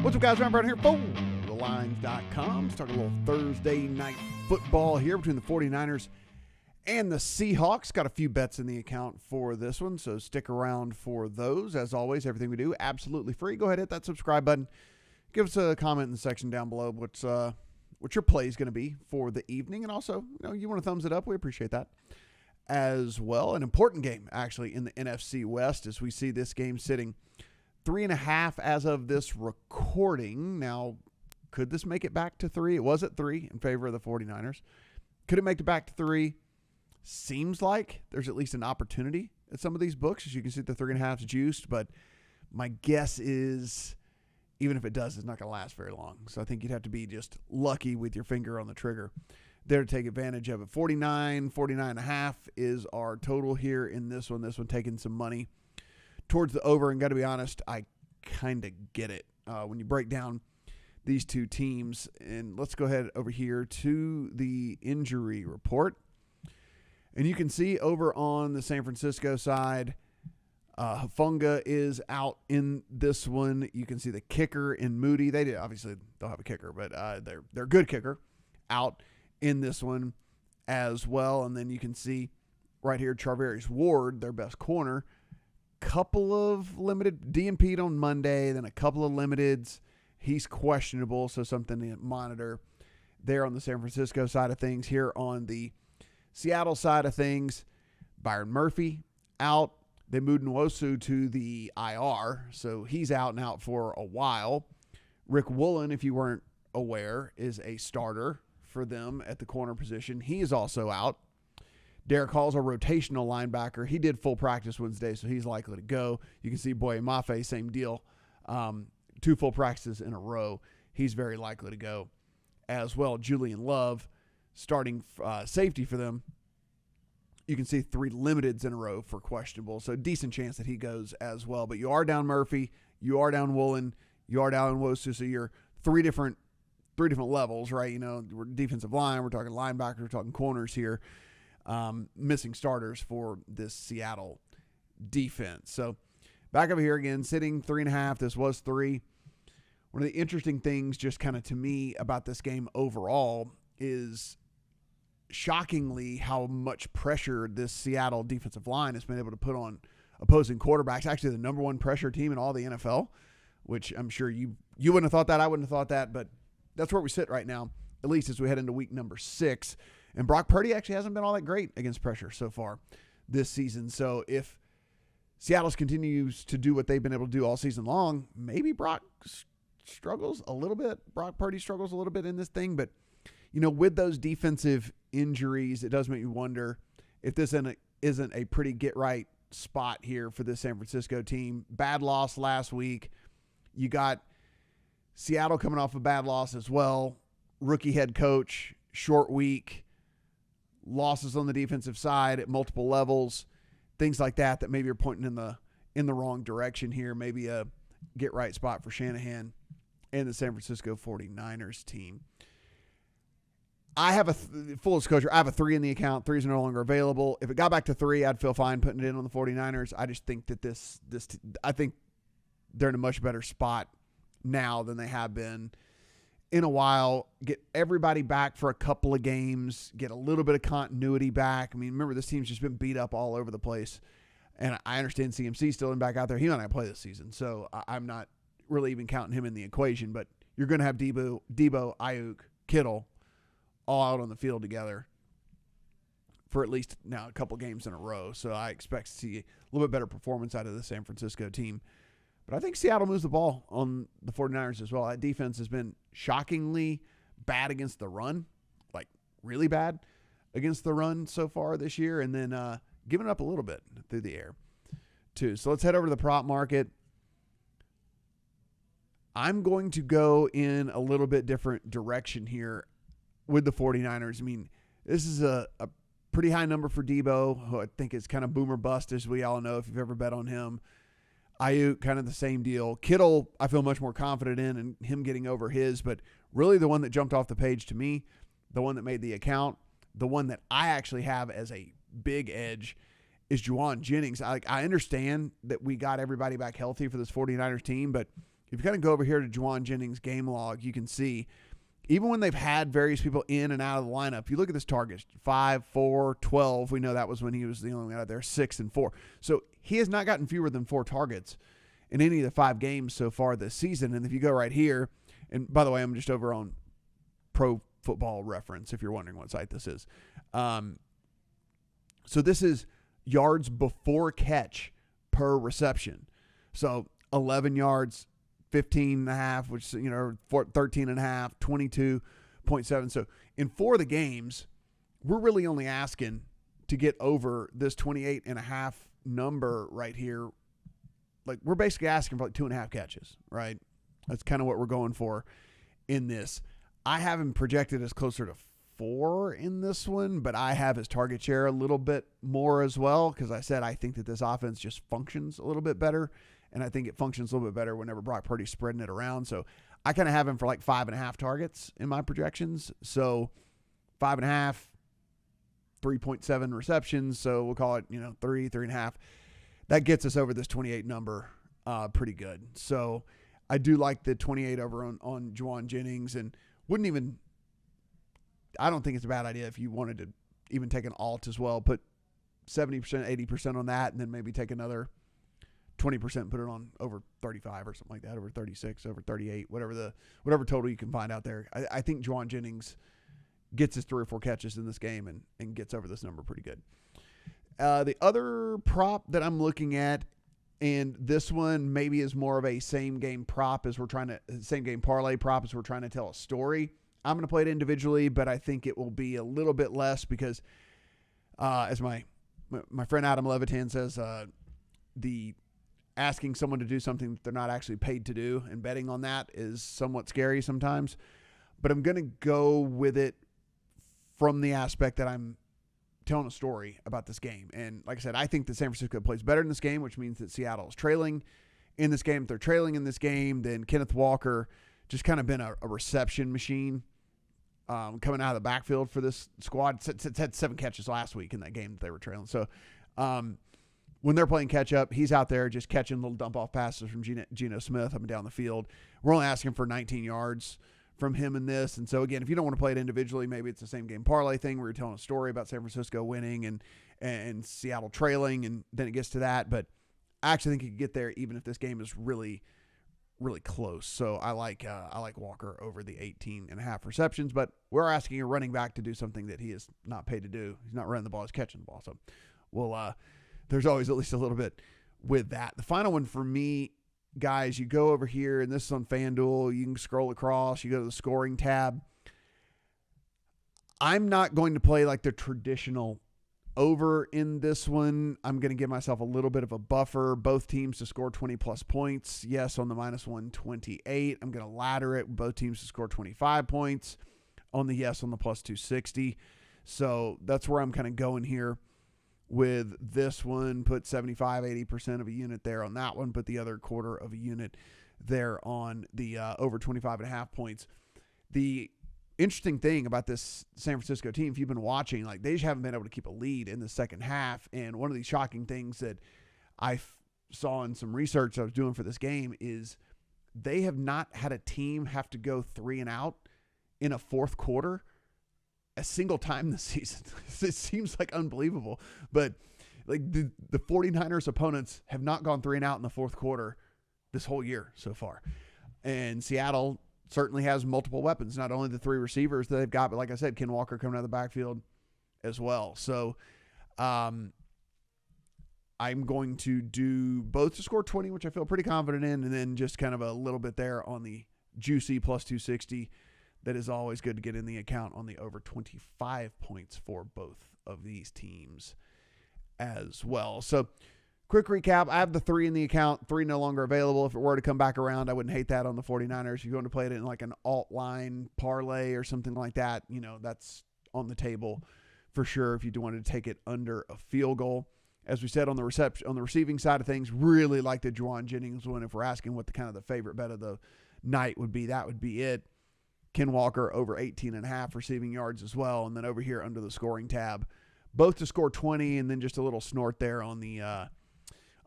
What's up, guys? Ryan Brown here for thelines.com. Let's talk a little Thursday night football here between the 49ers and the Seahawks. Got a few bets in the account for this one, so stick around for those. As always, everything we do, absolutely free. Go ahead, hit that subscribe button. Give us a comment in the section down below what your play is going to be for the evening. And also, you want to thumbs it up, we appreciate that as well. An important game, actually, in the NFC West as we see this game sitting 3.5 as of this recording. Now, could this make it back to 3? It was at 3 in favor of the 49ers. Could it make it back to 3? Seems like there's at least an opportunity at some of these books. As you can see, the 3.5 is juiced, but my guess is even if it does, it's not going to last very long. So I think you'd have to be just lucky with your finger on the trigger there to take advantage of it. 49.5 is our total here in this one. This one taking some money towards the over, and got to be honest, I kind of get it when you break down these two teams. And let's go ahead over here to the injury report. And you can see over on the San Francisco side, Hufanga is out in this one. You can see the kicker in Moody. Obviously they'll have a kicker, but they're good kicker out in this one as well. And then you can see right here, Charvarius Ward, their best corner. Couple of limited DNP'd on Monday, then a couple of limiteds. He's questionable, so something to monitor there on the San Francisco side of things. Here on the Seattle side of things, Byron Murphy out. They moved Nwosu to the IR, so he's out and out for a while. Rick Woolen, if you weren't aware, is a starter for them at the corner position. He is also out. Derek Hall's a rotational linebacker. He did full practice Wednesday, so he's likely to go. You can see Boye Mafe, same deal. 2 full practices in a row. He's very likely to go as well. Julian Love, starting safety for them. You can see 3 limiteds in a row for questionable, so decent chance that he goes as well. But you are down Murphy, you are down Woolen, you are down Nwosu, so you're three different levels, right? We're defensive line, we're talking linebackers, we're talking corners here. Missing starters for this Seattle defense. So back over here again, sitting 3.5. This was 3. One of the interesting things just kind of to me about this game overall is shockingly how much pressure this Seattle defensive line has been able to put on opposing quarterbacks. Actually, the number 1 pressure team in all the NFL, which I'm sure you wouldn't have thought that. I wouldn't have thought that, but that's where we sit right now, at least as we head into week number 6. And Brock Purdy actually hasn't been all that great against pressure so far this season. So if Seattle continues to do what they've been able to do all season long, maybe Brock struggles a little bit. Brock Purdy struggles a little bit in this thing. But, with those defensive injuries, it does make you wonder if this isn't a pretty get-right spot here for this San Francisco team. Bad loss last week. You got Seattle coming off a bad loss as well. Rookie head coach, short week. Losses on the defensive side at multiple levels, things like that maybe are pointing in the wrong direction here. Maybe a get right spot for Shanahan and the San Francisco 49ers team. I have full disclosure, I have a 3 in the account. 3 is no longer available. If it got back to 3, I'd feel fine putting it in on the 49ers. I just think that I think they're in a much better spot now than they have been in a while. Get everybody back for a couple of games, get a little bit of continuity back. I mean, remember, this team's just been beat up all over the place. And I understand CMC's still back out there. He might not play this season, so I'm not really even counting him in the equation. But you're going to have Debo, Ayuk, Kittle all out on the field together for at least now a couple games in a row. So I expect to see a little bit better performance out of the San Francisco team. But I think Seattle moves the ball on the 49ers as well. That defense has been shockingly bad against the run, like really bad against the run so far this year, and then giving up a little bit through the air too. So let's head over to the prop market. I'm going to go in a little bit different direction here with the 49ers. I mean, this is a pretty high number for Debo, who I think is kind of boomer bust, as we all know if you've ever bet on him. Ayuk, kind of the same deal. Kittle, I feel much more confident in and him getting over his, but really the one that jumped off the page to me, the one that made the account, the one that I actually have as a big edge is Jennings. I understand that we got everybody back healthy for this 49ers team, but if you kind of go over here to Juwan Jennings' game log, you can see even when they've had various people in and out of the lineup, you look at this target, 5, 4, 12. We know that was when he was the only one out there, 6 and 4. So he has not gotten fewer than 4 targets in any of the 5 games so far this season. And if you go right here, and by the way, I'm just over on Pro Football Reference, if you're wondering what site this is. So this is yards before catch per reception. So 11 yards, 15.5, which, 13.5, 22.7. So in 4 of the games, we're really only asking to get over this 28.5 number right here. Like, we're basically asking for like 2.5 catches, right? That's kind of what we're going for in this. I have him projected as closer to 4 in this one, but I have his target share a little bit more as well, because I said I think that this offense just functions a little bit better. And I think it functions a little bit better whenever Brock Purdy's spreading it around. So I kind of have him for like 5.5 targets in my projections. So 5.5, 3.7 receptions. So we'll call it, 3.5. That gets us over this 28 number pretty good. So I do like the 28 over on Juwan Jennings, and I don't think it's a bad idea if you wanted to even take an alt as well, put 70%, 80% on that, and then maybe take another 20%, put it on over 35 or something like that, over 36, over 38, whatever total you can find out there. I think Juwan Jennings gets his 3 or 4 catches in this game and gets over this number pretty good. The other prop that I'm looking at, and this one maybe is more of a same game parlay prop as we're trying to tell a story. I'm going to play it individually, but I think it will be a little bit less because, as my friend Adam Levitan says, the asking someone to do something that they're not actually paid to do and betting on that is somewhat scary sometimes. But I'm going to go with it from the aspect that I'm telling a story about this game. And like I said, I think that San Francisco plays better in this game, which means that Seattle is trailing in this game. If they're trailing in this game, then Kenneth Walker just kind of been a reception machine coming out of the backfield for this squad. It's had 7 catches last week in that game that they were trailing. So, when they're playing catch-up, he's out there just catching little dump-off passes from Geno Smith up and down the field. We're only asking for 19 yards from him in this. And so, again, if you don't want to play it individually, maybe it's the same game parlay thing where you're telling a story about San Francisco winning and Seattle trailing, and then it gets to that. But I actually think you can get there even if this game is really, really close. So I like Walker over the 18.5 receptions. But we're asking a running back to do something that he is not paid to do. He's not running the ball, he's catching the ball. So we'll there's always at least a little bit with that. The final one for me, guys, you go over here, and this is on FanDuel. You can scroll across. You go to the scoring tab. I'm not going to play like the traditional over in this one. I'm going to give myself a little bit of a buffer. Both teams to score 20-plus points. Yes, on the minus 128. I'm going to ladder it. Both teams to score 25 points. On the yes on the plus 260. So that's where I'm kind of going here. With this one, put 75, 80% of a unit there on that one. Put the other quarter of a unit there on the over 25.5 points. The interesting thing about this San Francisco team, if you've been watching, like they just haven't been able to keep a lead in the second half. And one of the shocking things that I saw in some research I was doing for this game is they have not had a team have to go 3 and out in a fourth quarter a single time this season. It seems like unbelievable, but like the 49ers opponents have not gone 3 and out in the fourth quarter this whole year so far. And Seattle certainly has multiple weapons, not only the 3 receivers that they've got, but like I said, Ken Walker coming out of the backfield as well. So I'm going to do both to score 20, which I feel pretty confident in, and then just kind of a little bit there on the juicy plus 260. That is always good to get in the account on the over 25 points for both of these teams as well. So quick recap. I have the 3 in the account, 3 no longer available. If it were to come back around, I wouldn't hate that on the 49ers. If you're going to play it in like an alt line parlay or something like that, that's on the table for sure. If you do want to take it under a field goal, as we said on the receiving side of things, really like the Juwan Jennings one. If we're asking what the favorite bet of the night would be, that would be it. Ken Walker over 18.5 receiving yards as well. And then over here under the scoring tab, both to score 20, and then just a little snort there on the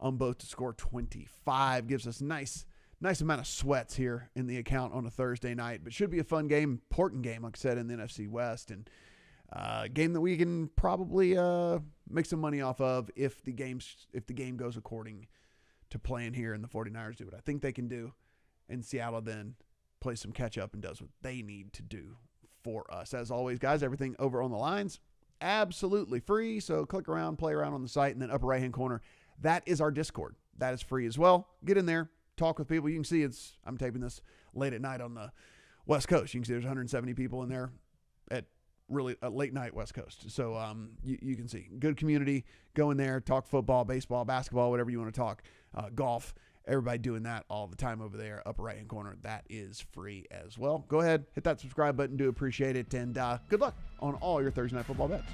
on both to score 25 gives us nice nice amount of sweats here in the account on a Thursday night, but should be a fun game, important game, like I said, in the NFC West, and game that we can probably make some money off of if the game goes according to plan here and the 49ers do what I think they can do, and Seattle then plays some catch up and does what they need to do for us. As always, guys, everything over on the lines, absolutely free. So click around, play around on the site, and then upper right-hand corner, that is our Discord. That is free as well. Get in there, talk with people. You can see I'm taping this late at night on the West Coast. You can see there's 170 people in there at really a late night West Coast. So you can see good community. Go in there, talk football, baseball, basketball, whatever you want to talk, golf. Everybody doing that all the time over there, upper right-hand corner. That is free as well. Go ahead, hit that subscribe button. Do appreciate it. And good luck on all your Thursday Night Football bets.